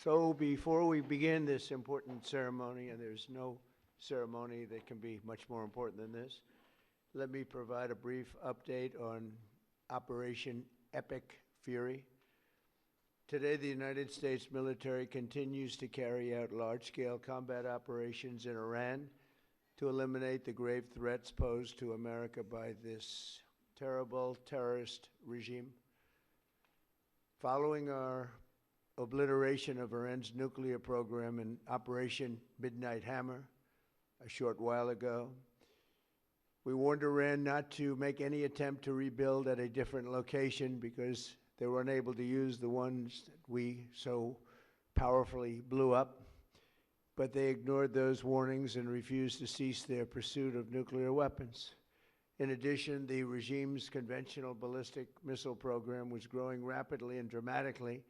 So before we begin this important ceremony, and there's no ceremony that can be much more important than this, let me provide a brief update on Operation Epic Fury. Today, the United States military continues to carry out large-scale combat operations in Iran to eliminate the grave threats posed to America by this terrible terrorist regime. Following our obliteration of Iran's nuclear program in Operation Midnight Hammer a short while ago, we warned Iran not to make any attempt to rebuild at a different location because they were unable to use the ones that we so powerfully blew up. But they ignored those warnings and refused to cease their pursuit of nuclear weapons. In addition, the regime's conventional ballistic missile program was growing rapidly and dramatically,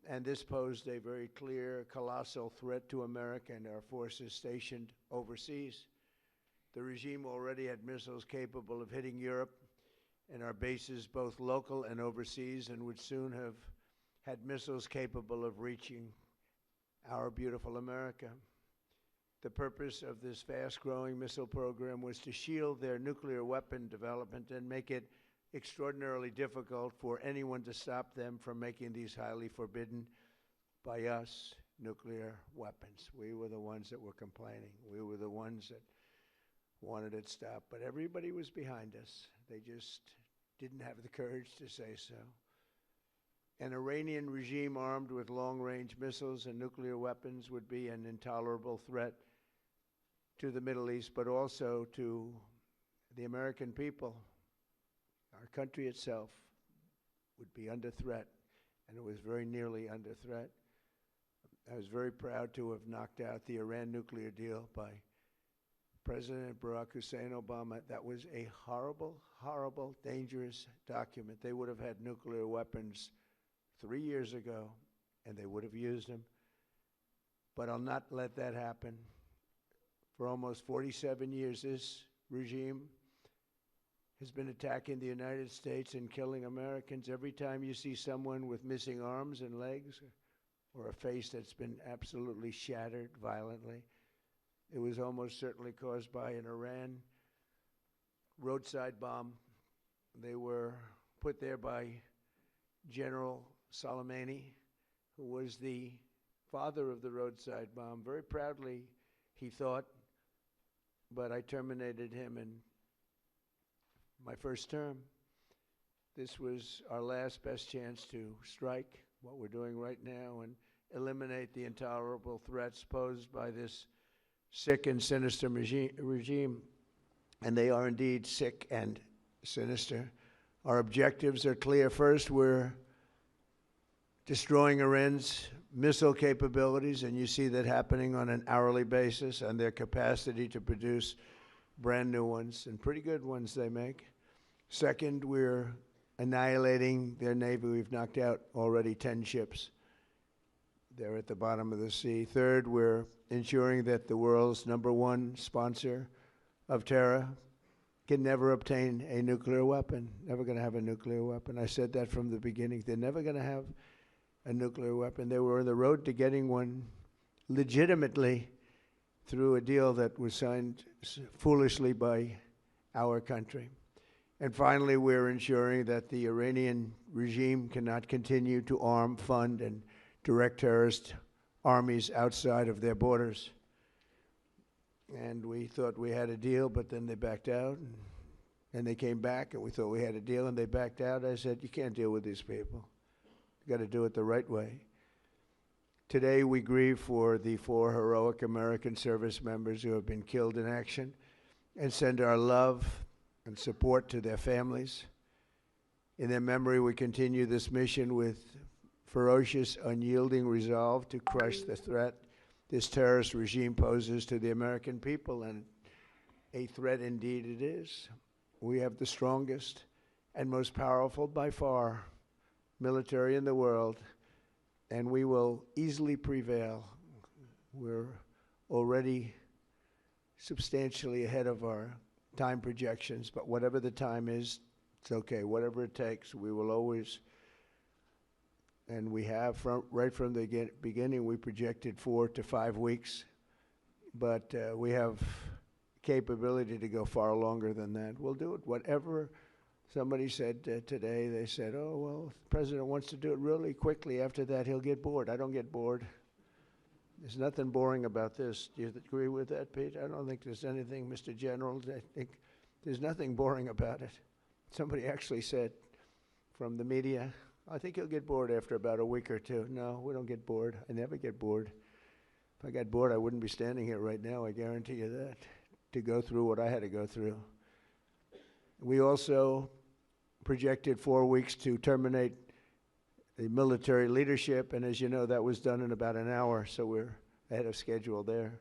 and this posed a very clear, colossal threat to America and our forces stationed overseas. The regime already had missiles capable of hitting Europe and our bases, both local and overseas, and would soon have had missiles capable of reaching our beautiful America. The purpose of this fast-growing missile program was to shield their nuclear weapon development and make it extraordinarily difficult for anyone to stop them from making these highly forbidden by us nuclear weapons. We were the ones that were complaining. We were the ones that wanted it stopped. But everybody was behind us. They just didn't have the courage to say so. An Iranian regime armed with long-range missiles and nuclear weapons would be an intolerable threat to the Middle East, but also to the American people. Our country itself would be under threat, and it was very nearly under threat. I was very proud to have knocked out the Iran nuclear deal by President Barack Hussein Obama. That was a horrible, horrible, dangerous document. They would have had nuclear weapons 3 years ago, and they would have used them. But I'll not let that happen. For almost 47 years, this regime has been attacking the United States and killing Americans. Every time you see someone with missing arms and legs or a face that's been absolutely shattered violently, it was almost certainly caused by an Iran roadside bomb. They were put there by General Soleimani, who was the father of the roadside bomb. Very proudly, he thought, but I terminated him in my first term. This was our last best chance to strike what we're doing right now and eliminate the intolerable threats posed by this sick and sinister regime. And they are indeed sick and sinister. Our objectives are clear. First, we're destroying Iran's missile capabilities, and you see that happening on an hourly basis, and their capacity to produce brand new ones, and pretty good ones they make. Second, we're annihilating their Navy. We've knocked out already 10 ships. They're at the bottom of the sea. Third, we're ensuring that the world's #1 sponsor of terror can never obtain a nuclear weapon, never going to have a nuclear weapon. I said that from the beginning. They're never going to have a nuclear weapon. They were on the road to getting one legitimately through a deal that was signed foolishly by our country. And finally, we're ensuring that the Iranian regime cannot continue to arm, fund, and direct terrorist armies outside of their borders. And we thought we had a deal, but then they backed out, and they came back, and we thought we had a deal, and they backed out. I said, you can't deal with these people. You got to do it the right way. Today, we grieve for the 4 heroic American service members who have been killed in action and send our love and support to their families. In their memory, we continue this mission with ferocious, unyielding resolve to crush the threat this terrorist regime poses to the American people, and a threat indeed it is. We have the strongest and most powerful by far military in the world, and we will easily prevail. We're already substantially ahead of our time projections, but whatever the time is, it's okay. Whatever it takes, we will always and we have right from the beginning, we projected 4 to 5 weeks, but we have capability to go far longer than that. We'll do it. Whatever somebody said today, they said, oh, well, the president wants to do it really quickly. After that, he'll get bored. I don't get bored. There's nothing boring about this. Do you agree with that, Pete? I don't think there's anything, Mr. General. I think there's nothing boring about it. Somebody actually said from the media, I think he'll get bored after about a week or two. No, we don't get bored. I never get bored. If I got bored, I wouldn't be standing here right now, I guarantee you that, to go through what I had to go through. We also projected 4 weeks to terminate the military leadership, and as you know, that was done in about an hour, so we're ahead of schedule there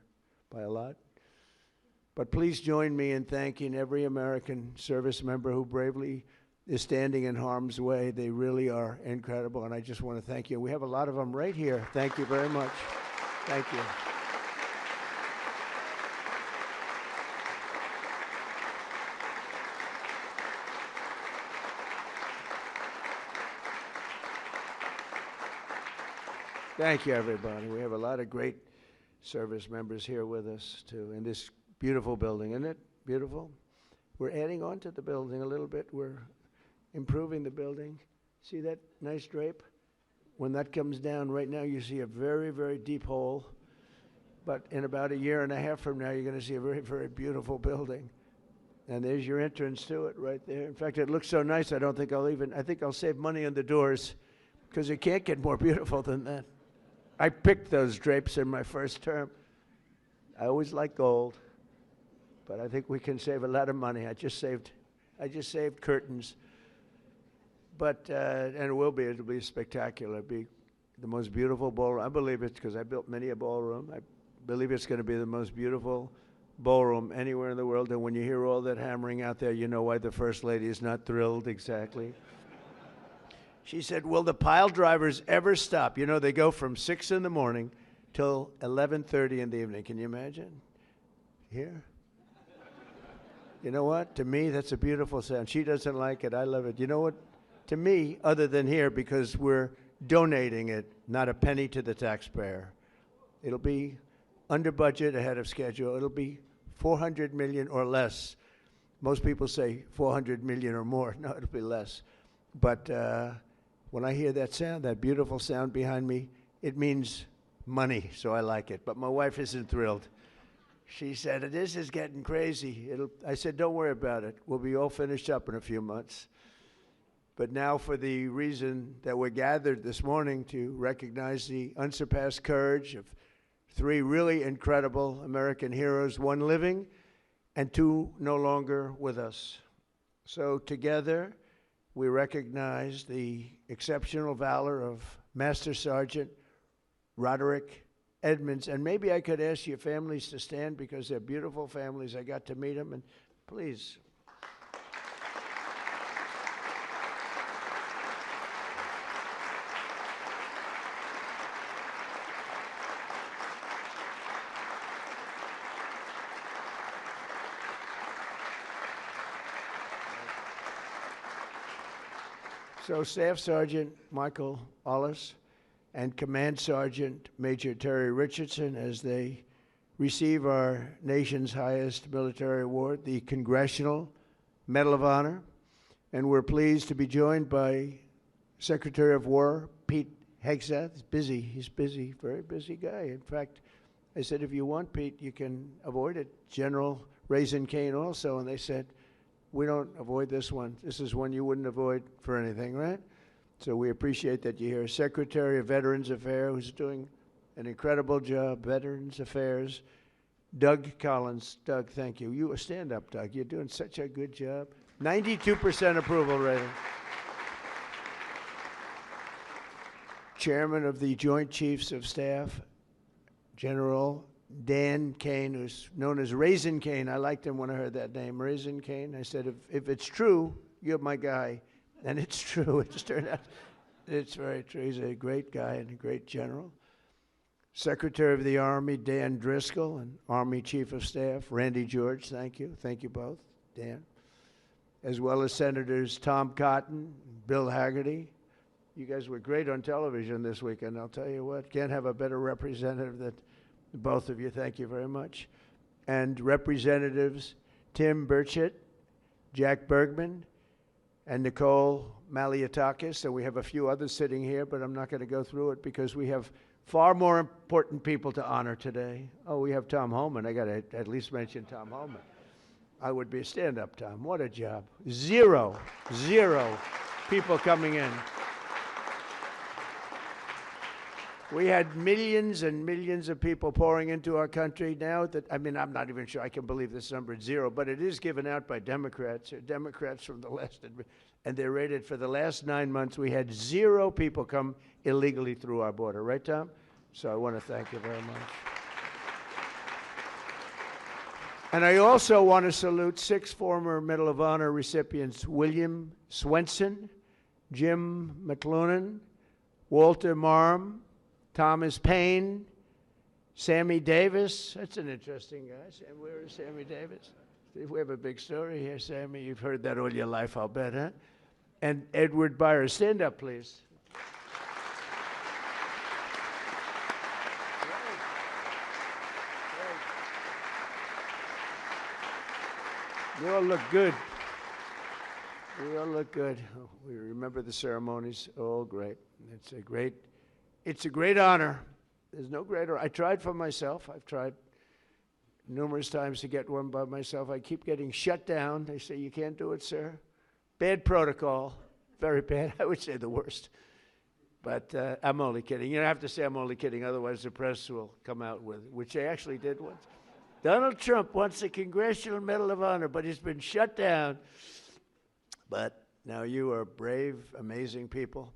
by a lot. But please join me in thanking every American service member who bravely is standing in harm's way. They really are incredible, and I just want to thank you. We have a lot of them right here. Thank you very much. Thank you. Thank you, everybody. We have a lot of great service members here with us, too, in this beautiful building. Isn't it beautiful? We're adding on to the building a little bit. We're improving the building. See that nice drape? When that comes down, right now you see a very, very deep hole. But in about 1.5 years from now, you're going to see a very, very beautiful building. And there's your entrance to it right there. In fact, it looks so nice, I think I'll save money on the doors, because it can't get more beautiful than that. I picked those drapes in my first term. I always like gold, but I think we can save a lot of money. I just saved curtains. But, and it'll be spectacular. It'll be the most beautiful ballroom. I believe it's because I built many a ballroom. I believe it's going to be the most beautiful ballroom anywhere in the world. And when you hear all that hammering out there, you know why the First Lady is not thrilled exactly. She said, will the pile drivers ever stop? You know, they go from 6 in the morning till 11:30 in the evening. Can you imagine? Here? You know what? To me, that's a beautiful sound. She doesn't like it. I love it. You know what? To me, other than here, because we're donating it, not a penny to the taxpayer. It'll be under budget, ahead of schedule. It'll be $400 million or less. Most people say $400 million or more. No, it'll be less. But when I hear that sound, that beautiful sound behind me, it means money, so I like it. But my wife isn't thrilled. She said, this is getting crazy. I said, don't worry about it. We'll be all finished up in a few months. But now, for the reason that we're gathered this morning, to recognize the unsurpassed courage of 3 really incredible American heroes, 1 living and 2 no longer with us. So together, we recognize the exceptional valor of Master Sergeant Roderick Edmunds. And maybe I could ask your families to stand, because they're beautiful families. I got to meet them, and please. So Staff Sergeant Michael Ollis and Command Sergeant Major Terry Richardson, as they receive our nation's highest military award, the Congressional Medal of Honor. And we're pleased to be joined by Secretary of War Pete Hegseth. He's busy, very busy guy. In fact, I said, if you want, Pete, you can avoid it. General Raisin Kane also, and they said, we don't avoid this one. This is one you wouldn't avoid for anything, right? So we appreciate that you're here. Secretary of Veterans Affairs, who's doing an incredible job, Veterans Affairs, Doug Collins. Doug, thank you. You stand up, Doug. You're doing such a good job. 92% approval rating. Chairman of the Joint Chiefs of Staff, General Dan Kane, who's known as Raisin Kane. I liked him when I heard that name, Raisin Kane. I said, if it's true, you're my guy. And it's true. It just turned out it's very true. He's a great guy and a great general. Secretary of the Army, Dan Driscoll, and Army Chief of Staff, Randy George. Thank you. Thank you both, Dan. As well as Senators Tom Cotton, Bill Hagerty. You guys were great on television this weekend, I'll tell you what. Can't have a better representative than both of you. Thank you very much. And Representatives Tim Burchett, Jack Bergman, and Nicole Malliotakis. And we have a few others sitting here, but I'm not going to go through it because we have far more important people to honor today. Oh, we have Tom Homan. I got to at least mention Tom Homan. I would be a stand-up, Tom. What a job. Zero people coming in. We had millions and millions of people pouring into our country now that, I mean, I'm not even sure I can believe this number is zero, but it is given out by Democrats. Democrats from the last, and they're rated for the last 9 months. We had 0 people come illegally through our border. Right, Tom? So I want to thank you very much. And I also want to salute 6 former Medal of Honor recipients: William Swenson, Jim McLuhan, Walter Marm, Thomas Paine, Sammy Davis. That's an interesting guy. Where is Sammy Davis? We have a big story here, Sammy. You've heard that all your life, I'll bet, huh? And Edward Byers. Stand up, please. You all look good. We all look good. We remember the ceremonies. All great. It's a great honor. There's no greater. I tried for myself. I've tried numerous times to get one by myself. I keep getting shut down. They say, you can't do it, sir. Bad protocol. Very bad. I would say the worst. But I'm only kidding. You don't have to say I'm only kidding. Otherwise, the press will come out with it, which they actually did once. Donald Trump wants a Congressional Medal of Honor, but he's been shut down. But now you are brave, amazing people.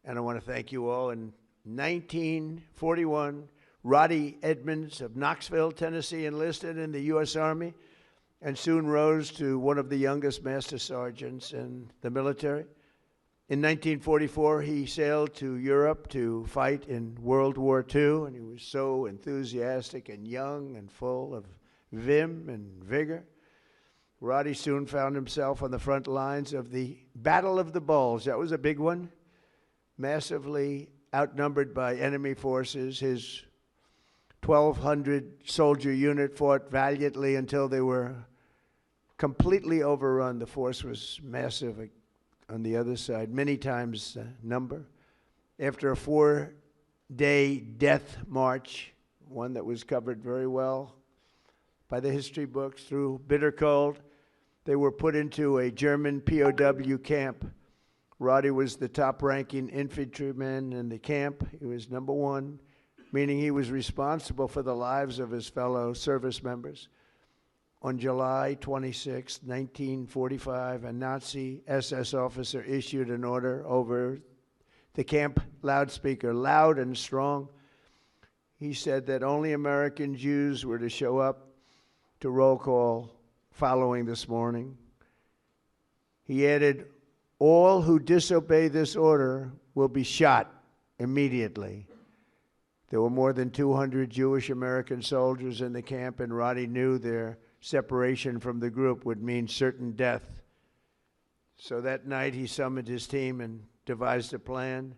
And I want to thank you all. In 1941, Roddy Edmunds of Knoxville, Tennessee, enlisted in the U.S. Army and soon rose to one of the youngest master sergeants in the military. In 1944, he sailed to Europe to fight in World War II, and he was so enthusiastic and young and full of vim and vigor. Roddy soon found himself on the front lines of the Battle of the Bulge. That was a big one. Massively outnumbered by enemy forces, his 1,200 soldier unit fought valiantly until they were completely overrun. The force was massive on the other side, many times the number. After a 4-day death march, one that was covered very well by the history books, through bitter cold, they were put into a German POW camp. Roddy was the top-ranking infantryman in the camp. He was number 1, meaning he was responsible for the lives of his fellow service members. On July 26, 1945, a Nazi SS officer issued an order over the camp loudspeaker, loud and strong. He said that only American Jews were to show up to roll call following this morning. He added, all who disobey this order will be shot immediately. There were more than 200 Jewish American soldiers in the camp, and Roddy knew their separation from the group would mean certain death. So that night he summoned his team and devised a plan.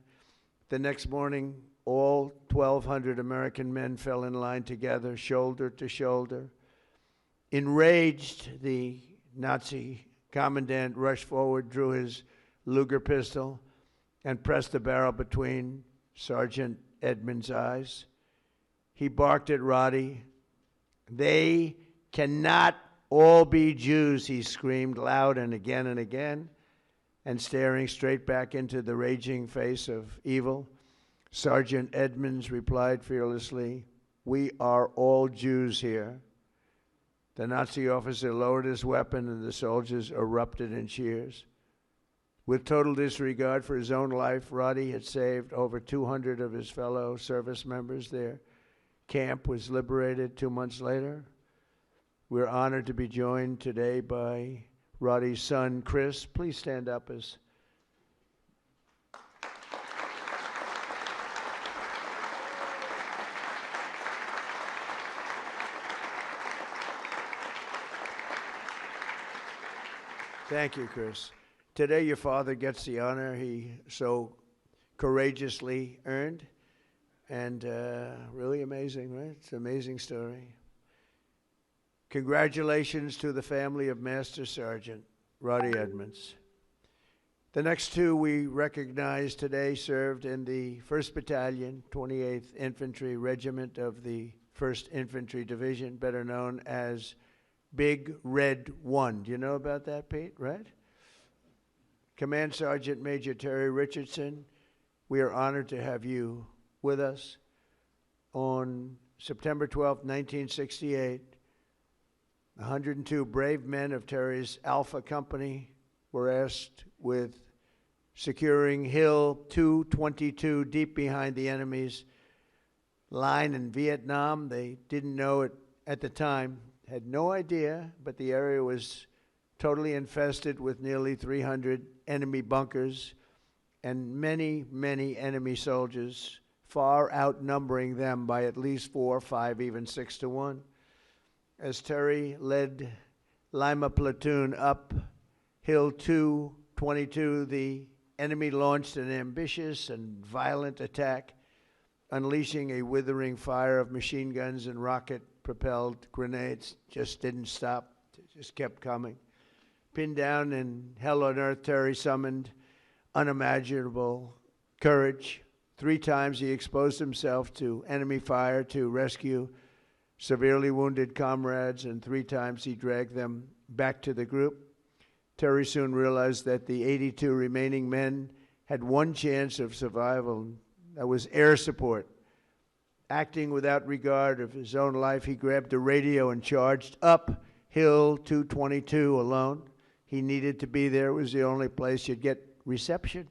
The next morning, all 1,200 American men fell in line together, shoulder to shoulder. Enraged, the Nazi commandant rushed forward, drew his Luger pistol, and pressed the barrel between Sergeant Edmunds' eyes. He barked at Roddy. They cannot all be Jews, he screamed loud and again, and staring straight back into the raging face of evil, Sergeant Edmunds replied fearlessly, we are all Jews here. The Nazi officer lowered his weapon and the soldiers erupted in cheers. With total disregard for his own life, Roddy had saved over 200 of his fellow service members. Their camp was liberated 2 months later. We're honored to be joined today by Roddy's son, Chris. Please stand up as Thank you, Chris. Today, your father gets the honor. He so courageously earned. And really amazing, right? It's an amazing story. Congratulations to the family of Master Sergeant Roddy Edmunds. The next two we recognize today served in the 1st Battalion, 28th Infantry Regiment of the 1st Infantry Division, better known as Big Red 1. Do you know about that, Pete? Right? Command Sergeant Major Terry Richardson, we are honored to have you with us. On September 12, 1968, 102 brave men of Terry's Alpha Company were asked with securing Hill 222 deep behind the enemy's line in Vietnam. They didn't know it at the time, had no idea, but the area was totally infested with nearly 300 enemy bunkers and many, many enemy soldiers, far outnumbering them by at least 4, 5, even 6 to 1. As Terry led Lima platoon up Hill 222, the enemy launched an ambitious and violent attack, unleashing a withering fire of machine guns and rocket-propelled grenades. Just didn't stop, just kept coming. Pinned down in hell on earth, Terry summoned unimaginable courage. 3 times he exposed himself to enemy fire to rescue severely wounded comrades, and 3 times he dragged them back to the group. Terry soon realized that the 82 remaining men had one chance of survival. That was air support. Acting without regard of his own life, he grabbed a radio and charged up Hill 222 alone. He needed to be there. It was the only place you'd get reception.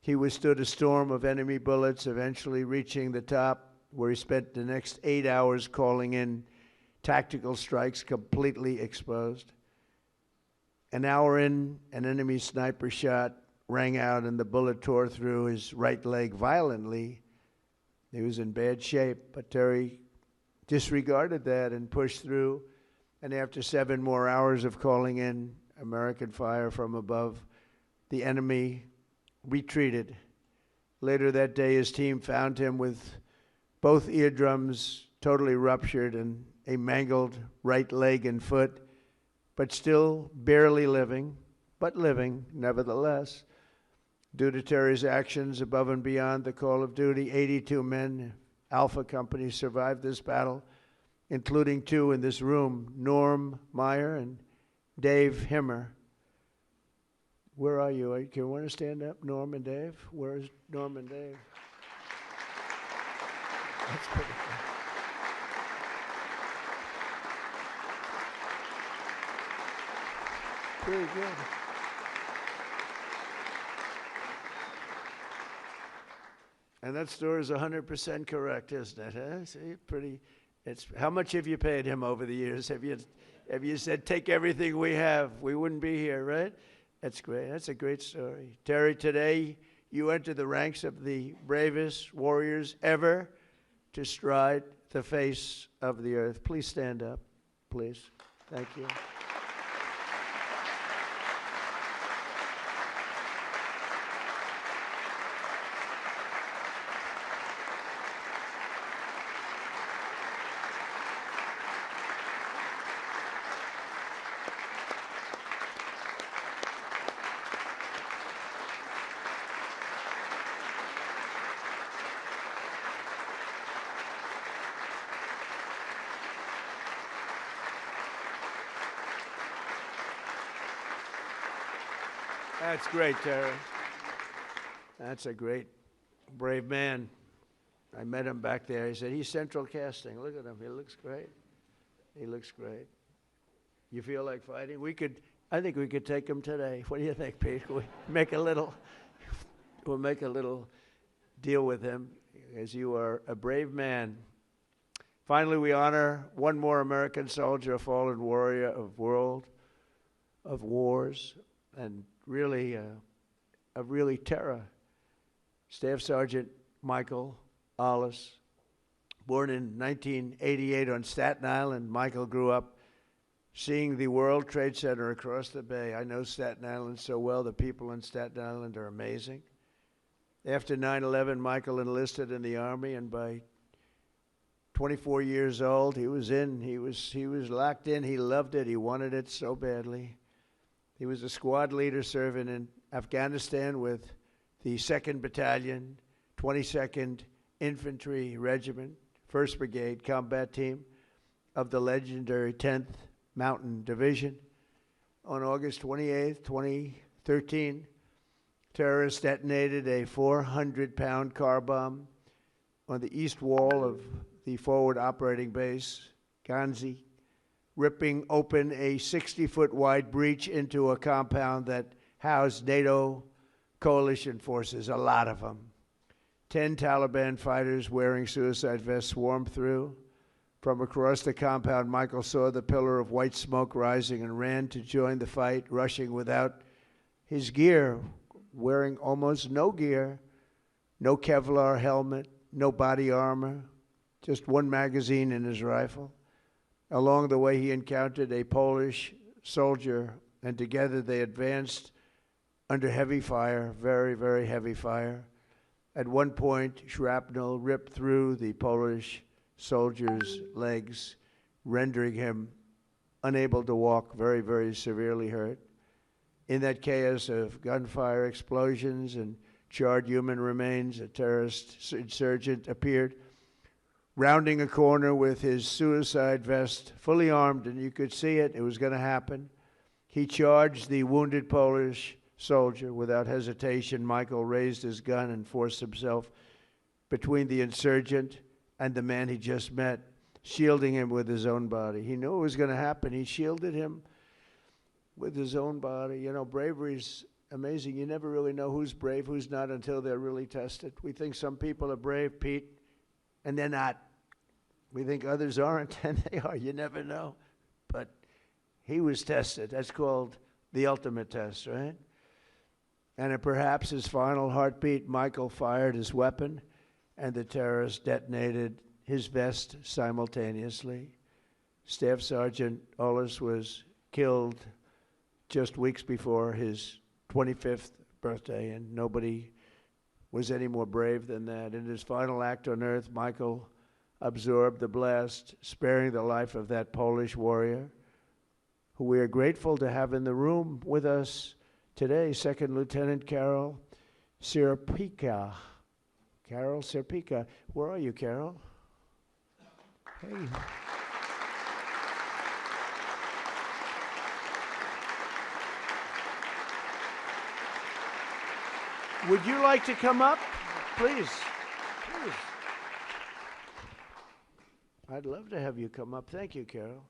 He withstood a storm of enemy bullets, eventually reaching the top, where he spent the next 8 hours calling in tactical strikes, completely exposed. An hour in, an enemy sniper shot rang out and the bullet tore through his right leg violently. He was in bad shape, but Terry disregarded that and pushed through. And after 7 more hours of calling in American fire from above, the enemy retreated. Later that day, his team found him with both eardrums totally ruptured and a mangled right leg and foot, but still barely living, but living nevertheless. Due to Terry's actions above and beyond the call of duty, 82 men, Alpha Company, survived this battle, including 2 in this room, Norm Meyer and Dave Himmer. Where are you? Can you want to stand up, Norm and Dave? Where's Norm and Dave? That's pretty cool. Pretty good. And that story is 100% correct, isn't it? Huh? See, pretty. It's how much have you paid him over the years? Have you said take everything we have? We wouldn't be here, right? That's great. That's a great story, Terry. Today you enter the ranks of the bravest warriors ever to stride the face of the earth. Please stand up, please. Thank you. That's great, Terry. That's a great, brave man. I met him back there. He said, he's central casting. Look at him. He looks great. He looks great. You feel like fighting? I think we could take him today. What do you think, Pete? We'll make a little deal with him, as you are a brave man. Finally, we honor one more American soldier, a fallen warrior of wars, and really terror. Staff Sergeant Michael Ollis, born in 1988 on Staten Island. Michael grew up seeing the World Trade Center across the bay. I know Staten Island so well. The people in Staten Island are amazing. After 9/11, Michael enlisted in the Army, and by 24 years old, he was in. He was locked in. He loved it. He wanted it so badly. He was a squad leader serving in Afghanistan with the 2nd Battalion, 22nd Infantry Regiment, 1st Brigade Combat Team of the legendary 10th Mountain Division. On August 28, 2013, terrorists detonated a 400-pound car bomb on the east wall of the forward operating base, Ghazni, ripping open a 60-foot wide breach into a compound that housed NATO coalition forces, a lot of them. 10 Taliban fighters wearing suicide vests swarmed through. From across the compound, Michael saw the pillar of white smoke rising and ran to join the fight, rushing without his gear, wearing almost no gear, no Kevlar helmet, no body armor, just one magazine in his rifle. Along the way, he encountered a Polish soldier, and together they advanced under heavy fire, very, very heavy fire. At one point, shrapnel ripped through the Polish soldier's legs, rendering him unable to walk, very, very severely hurt. In that chaos of gunfire, explosions, and charred human remains, a terrorist insurgent appeared, rounding a corner with his suicide vest, fully armed, and you could see it. It was going to happen. He charged the wounded Polish soldier without hesitation. Michael raised his gun and forced himself between the insurgent and the man he just met, shielding him with his own body. He knew it was going to happen. He shielded him with his own body. You know, bravery's amazing. You never really know who's brave, who's not, until they're really tested. We think some people are brave, Pete, and they're not. We think others aren't, and they are. You never know. But he was tested. That's called the ultimate test, right? And at perhaps his final heartbeat, Michael fired his weapon, and the terrorist detonated his vest simultaneously. Staff Sergeant Ollis was killed just weeks before his 25th birthday, and nobody was any more brave than that. In his final act on earth, Michael absorbed the blast, sparing the life of that Polish warrior, who we are grateful to have in the room with us today, Second Lieutenant Carol Sierpika. Carol Sierpika. Where are you, Carol? Hey. Would you like to come up? Please. Please. I'd love to have you come up. Thank you, Carol.